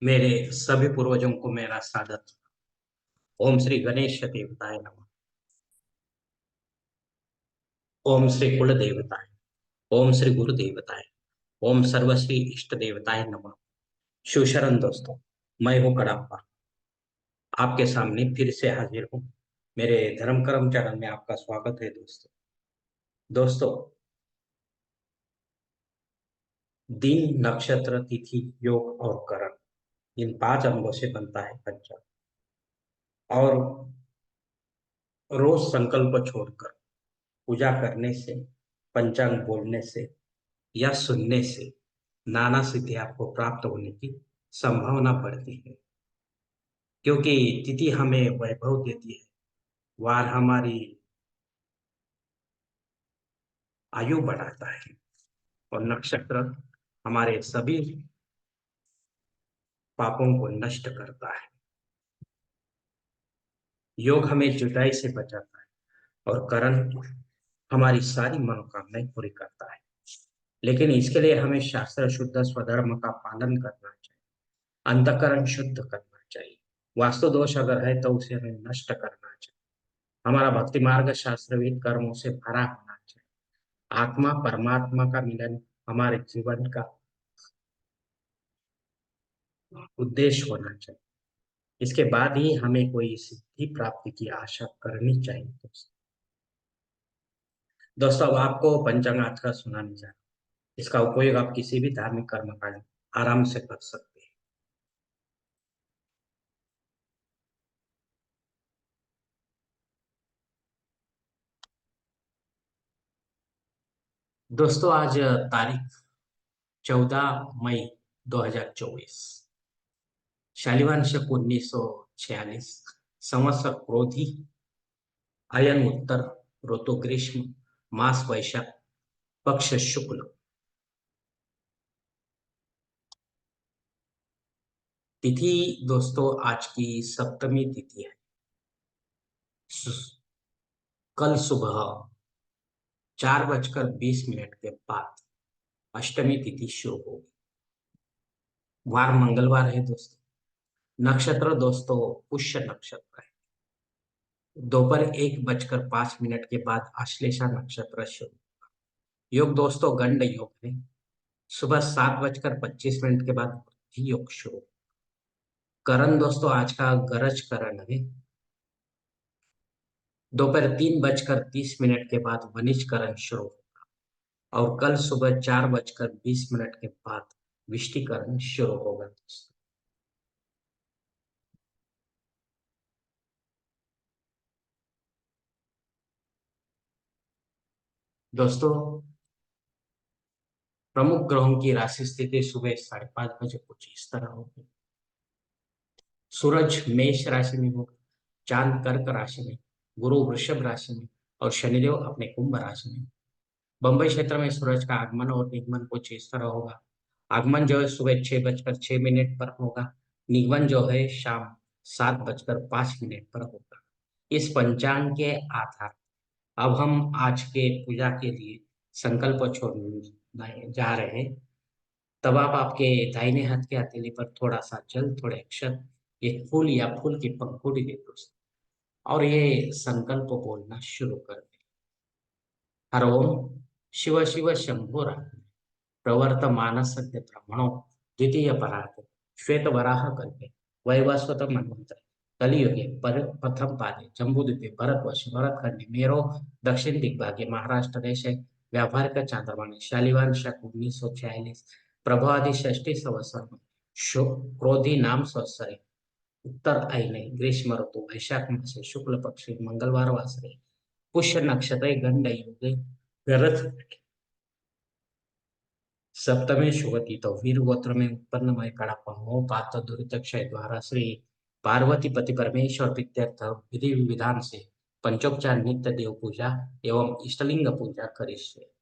मेरे सभी पूर्वजों को मेरा सादर। ओम श्री गणेश देवताय नमः। ओम श्री कुल देवताय। ओम श्री गुरु देवताय। ओम सर्वश्री इष्ट देवताय नमः। शिवशरण दोस्तों, मैं हूँ कड़प्पा। आपके सामने फिर से हाजिर हूँ। मेरे धर्म कर्म चैनल में आपका स्वागत है दोस्तों। दोस्तों, दिन, नक्षत्र, तिथि, योग और करण, इन 5 अंगों से बनता है पंचांग। और रोज संकल्प छोड़कर पूजा करने से, पंचांग बोलने से या सुनने से नाना सिद्धि आपको प्राप्त होने की संभावना बढ़ती है। क्योंकि तिथि हमें वैभव देती है, वार हमारी आयु बढ़ाता है और नक्षत्र हमारे सभी पापों को नष्ट करता है। योग हमें जुदाई से बचाता है और करण हमारी सारी मनोकामनाएं पूरी करता है। लेकिन इसके लिए हमें शास्त्र शुद्ध स्वधर्म का पालन करना चाहिए, अंतःकरण शुद्ध करना चाहिए। वास्तु दोष अगर है तो उसे हमें नष्ट करना चाहिए। हमारा भक्ति मार्ग शास्त्रविद कर्मों से भरा होना चाहिए। आत्मा परमात्मा का मिलन हमारे जीवन का उद्देश्य होना चाहिए। इसके बाद ही हमें कोई सिद्धि प्राप्ति की आशा करनी चाहिए। दोस्तों, अब आपको पंचांग आज का सुनाने जा रहा हूं। इसका उपयोग आप किसी भी धार्मिक कर्म कांड आराम से कर सकते हैं। दोस्तों, आज तारीख 14 मई 2024, शालिवान शक 1946, संवत्सर क्रोधी, अयन उत्तर, ऋतु ग्रीष्म, मास वैशाख, पक्ष शुक्ल। तिथि दोस्तों आज की सप्तमी तिथि है। सु- कल सुबह 4:20 के बाद अष्टमी तिथि शुरू होगी। वार मंगलवार है दोस्तों। नक्षत्र दोस्तों पुष्य नक्षत्र है। दोपहर 1:05 के बाद आश्लेषा नक्षत्र शुरू। योग दोस्तों गंड योग है। सुबह 7:25 के बाद बुद्धि योग शुरू। करण दोस्तों आज का गरज करण है। दोपहर 3:30 के बाद वनिज करण शुरू और कल सुबह 4:20 के बाद विष्टिकरण शुरू होगा दोस्तों। दोस्तों, प्रमुख ग्रहों की राशि स्थिति सुबह 5:30 बजे कुछ इस तरह होगी। सूरज मेष राशि में होगा, चांद कर्क राशि में, गुरु वृषभ राशि में और शनिदेव अपने कुंभ राशि में। बंबई क्षेत्र में सूरज का आगमन और निगमन कुछ इस तरह होगा। आगमन जो है सुबह 6:06 पर होगा। निगमन जो है शाम 7:05 पर होगा। इस पंचांग के आधार अब हम आज के पूजा के लिए संकल्प छोड़ने जा रहे हैं। तब आप आपके दाहिने हाथ के हथेली पर थोड़ा सा जल, थोड़े अक्षर, एक फूल या फूल की पंखुड़ी दे दोस्तों और ये संकल्प बोलना शुरू कर दें। हर ओम शिव शिव शंभो राम, प्रवर्त मानसज्ञ ब्रह्मणो द्वितीय परात, श्वेत वराह कल्पे, वैवस्वत मनवंतर, कलियुगे पर प्रथम पादे, जम्बूद्वीपे भरतवर्ष भरतखंडे मेरो दक्षिण दिग्भागे महाराष्ट्र देश है। व्यापारिक चांद्रमाने शालिवान शक 1946, प्रभादि षष्ठी संवत्सर में क्रोधी नाम संवत्सरे उत्तर आईने ग्रीष्म ऋतु वैशाख मासे शुक्ल पक्षी मंगलवार वासरे पुष्य नक्षत्र गंड युगे गरज सप्तमे शुभती तो वीर गोत्र में उत्पन्न मय कड़ापा मोह पात दुरित क्षय द्वारा श्री पार्वती पति परमेश्वर प्रीत्यर्थ विधि विधान से पंचोपचार नित्य देव पूजा एवं इष्टलिंग पूजा करिष्ये।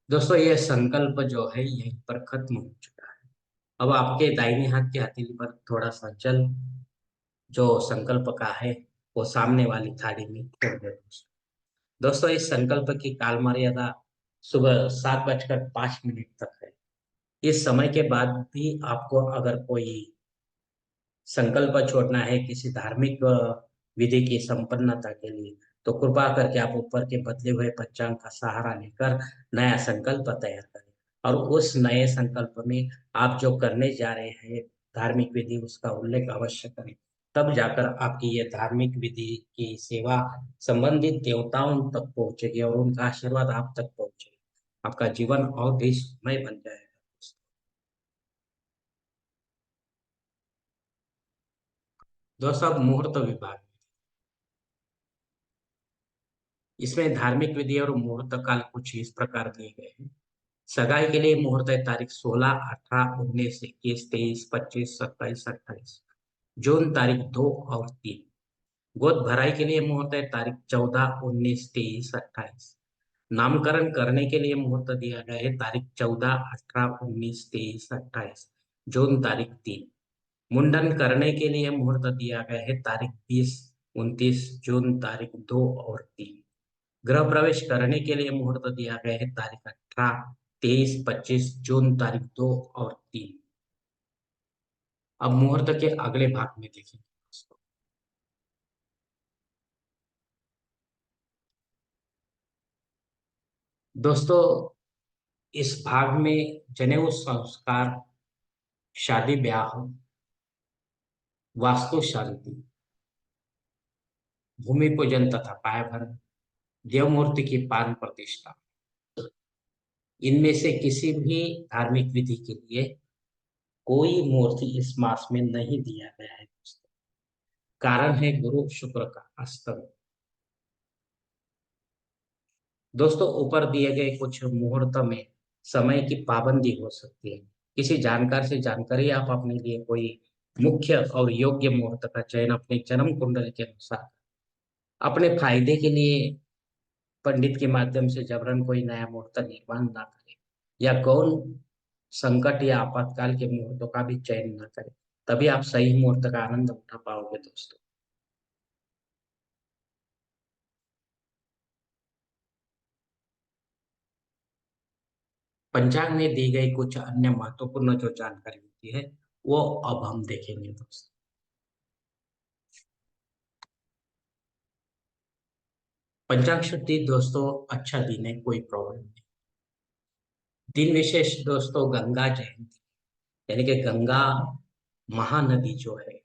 दोस्तों, ये संकल्प जो है यहीं पर खत्म हो चुका है। अब आपके दाहिने हाथ के हथेली पर थोड़ा सा जल जो संकल्प का है वो सामने वाली थाली में छोड़ दे दोस्तों। इस संकल्प की काल मर्यादा सुबह 7:05 तक है। इस समय के बाद भी आपको अगर कोई संकल्प छोड़ना है किसी धार्मिक विधि की संपन्नता के लिए, तो कृपा करके आप ऊपर के बदले हुए पंचांग का सहारा लेकर नया संकल्प तैयार करें। और उस नए संकल्प में आप जो करने जा रहे हैं धार्मिक विधि, उसका उल्लेख अवश्य करें। तब जाकर आपकी ये धार्मिक विधि की सेवा संबंधित देवताओं तक पहुंचेगी और उनका आशीर्वाद आप तक पहुंचेगा। आपका जीवन और भी सुखमय बन जाएगा। दोस्तों, अब मुहूर्त विभाग, इसमें धार्मिक विधि और मुहूर्त काल कुछ इस प्रकार दिए गए हैं। सगाई के लिए मुहूर्त है तारीख 16, 18, 19, 21, 23, 25, 27, 28। जून तारीख 2 और 3। गोद भराई के लिए मुहूर्त है तारीख 14, 19, 23, 28। नामकरण करने के लिए मुहूर्त दिया गया है तारीख 14, 18, 19, 23, 28। जून तारीख 3। मुंडन करने के लिए मुहूर्त दिया गया है तारीख 20, 29, जून तारीख 2 और 3। गृह प्रवेश करने के लिए मुहूर्त दिया गया है तारीख 18, 23, 25, जून तारीख 2 और 3। अब मुहूर्त के अगले भाग में देखेंगे। दोस्तों, इस भाग में जनेऊ संस्कार, शादी ब्याह, वास्तु शांति, भूमि पूजन तथा पायाभरण, देव मूर्ति की प्राण प्रतिष्ठा, इनमें से किसी भी धार्मिक विधि के लिए कोई मूर्ति इस मास में नहीं दिया गया है दोस्तों। कारण है गुरु शुक्र का अस्तंग। दोस्तों, ऊपर दिए गए कुछ मुहूर्त में समय की पाबंदी हो सकती है। किसी जानकार से जानकर ही आप अपने लिए कोई मुख्य और योग्य मुहूर्त का चयन अपने जन्म कुंडली के अनुसार, अपने फायदे के लिए पंडित के माध्यम से जबरन कोई नया मुहूर्त निर्माण ना करें, या गौण संकट या आपातकाल के मुहूर्तों का भी चयन ना करें। तभी आप सही मुहूर्त का आनंद उठा पाओगे दोस्तों। पंचांग में दी गई कुछ अन्य महत्वपूर्ण जो जानकारी होती है, वो अब हम देखेंगे दोस्तों। पंचांग शुद्धि दोस्तों, अच्छा दिन है, कोई प्रॉब्लम नहीं। दिन विशेष दोस्तों, गंगा जयंती, यानी कि गंगा महानदी जो है,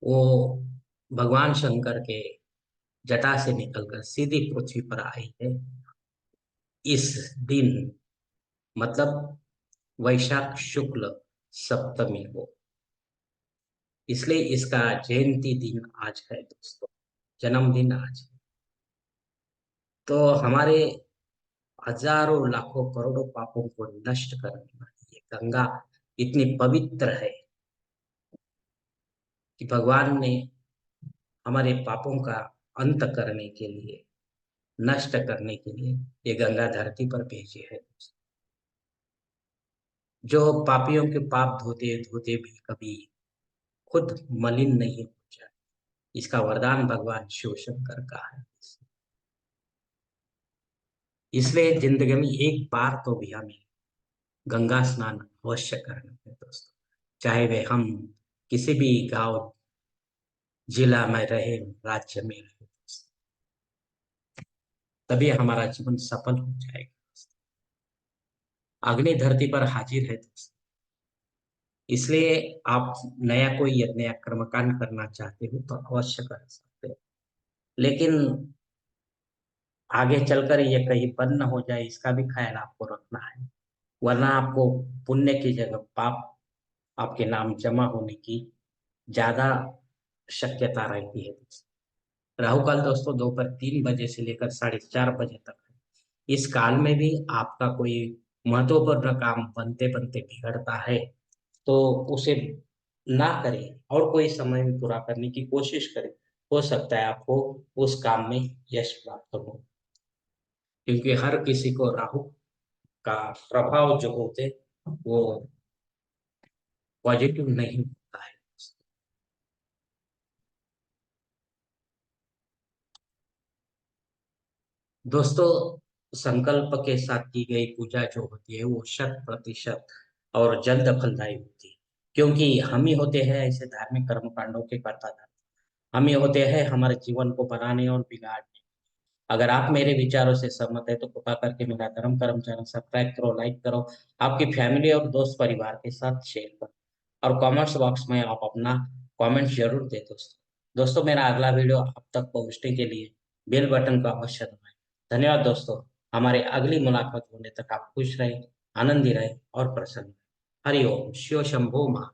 वो भगवान शंकर के जटा से निकलकर सीधी पृथ्वी पर आई है इस दिन, मतलब वैशाख शुक्ल सप्तमी को। इसलिए इसका जयंती दिन आज है दोस्तों, जन्मदिन आज है। तो हमारे हजारों लाखों करोड़ों पापों को नष्ट करने वाली ये गंगा इतनी पवित्र है कि भगवान ने हमारे पापों का अंत करने के लिए, नष्ट करने के लिए ये गंगा धरती पर भेजी है। जो पापियों के पाप धोते धोते भी कभी खुद मलिन नहीं हो जाए, इसका वरदान भगवान शिव शंकर का है। इसलिए जिंदगी में एक बार तो भी हमें गंगा स्नान अवश्य करना है दोस्तों। चाहे वे हम किसी भी गांव जिला में रहे, राज्य में रहे, तभी हमारा जीवन सफल हो जाएगा। अग्नि धरती पर हाजिर है दोस्तों। इसलिए आप नया कोई यज्ञ या कर्मकांड करना चाहते हो तो अवश्य कर सकते हो, लेकिन आगे चलकर ये कहीं बंद न हो जाए, इसका भी ख्याल आपको रखना है। वरना आपको पुण्य की जगह पाप आपके नाम जमा होने की ज्यादा शक्यता रहती है। राहु काल दोस्तों दोपहर 3 बजे से लेकर 4:30 बजे तक है। इस काल में भी आपका कोई महत्वपूर्ण काम बनते बनते बिगड़ता है, तो उसे ना करें और कोई समय में पूरा करने की कोशिश करें। हो सकता है आपको उस काम में यश प्राप्त हो, क्योंकि हर किसी को राहु का प्रभाव जो होते वो पॉजिटिव नहीं होता है। दोस्तों, संकल्प के साथ की गई पूजा जो होती है वो 100% और जल्द फलदायी होती है, क्योंकि हम ही होते हैं ऐसे धार्मिक कर्म कांडों के करता था। हम ही होते हैं हमारे जीवन को बनाने और बिगाड़ने। अगर आप मेरे विचारों से सहमत है तो कृपा करके मेरा धर्म कर्म चैनल सब्सक्राइब करो, लाइक करो, आपकी फैमिली और दोस्त परिवार के साथ शेयर करो, और कमेंट्स बॉक्स में आप अपना कमेंट जरूर दे दोस्तों। दोस्तों, मेरा अगला वीडियो आप तक पहुंचने के लिए बेल बटन को अवश्य दबाएं। धन्यवाद दोस्तों। हमारे अगली मुलाकात होने तक आप खुश रहे, आनंदी रहे और प्रसन्न रहे। हरि ओम शिव शंभो महा।